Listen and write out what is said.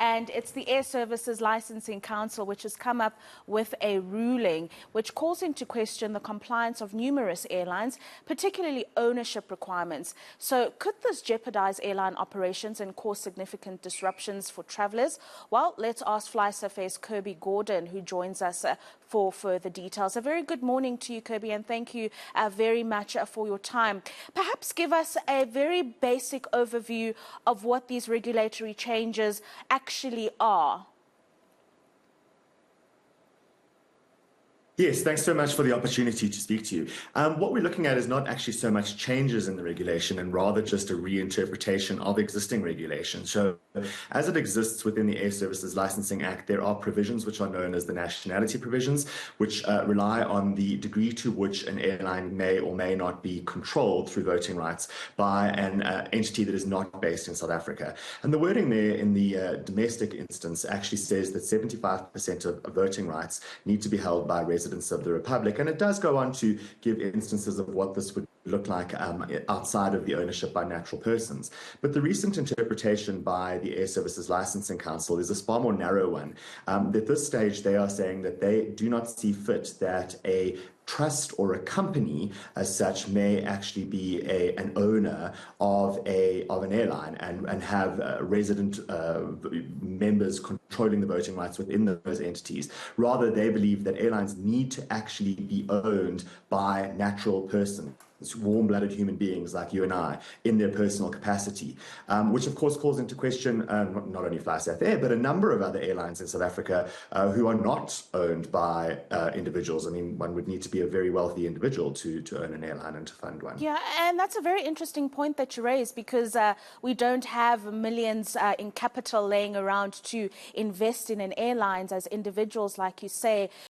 and it's the Air Services Licensing Council which has come up with a ruling which calls into question the compliance of numerous airlines, particularly ownership requirements. So could this jeopardize airline operations and cause significant disruptions for travellers? Well, let's ask FlySafair's Kirby who joins us for further details. A very good morning to you, Kirby, and thank you very much for your time. Perhaps give us a very basic overview of what these regulatory changes actually are. Yes, thanks so much for the opportunity to speak to you. What we're looking at is not actually so much changes in the regulation and rather just a reinterpretation of existing regulation. So as it exists within the Air Services Licensing Act, there are provisions which are known as the nationality provisions, which rely on the degree to which an airline may or may not be controlled through voting rights by an entity that is not based in South Africa. And the wording there in the domestic instance actually says that 75% of voting rights need to be held by residents of the Republic. And it does go on to give instances of what this would look like outside of the ownership by natural persons. But the recent interpretation by the Air Services Licensing Council is a far more narrow one. At this stage, they are saying that they do not see fit that a trust or a company as such may actually be an owner of an airline and have resident members controlling the voting rights within those entities. Rather, they believe that airlines need to actually be owned by natural persons, warm-blooded human beings like you and I, in their personal capacity, which of course calls into question not only FlySafair, but a number of other airlines in South Africa who are not owned by individuals. I mean, one would need to be a very wealthy individual to own an airline and to fund one. Yeah, and that's a very interesting point that you raised, because we don't have millions in capital laying around to invest in airlines as individuals, like you say.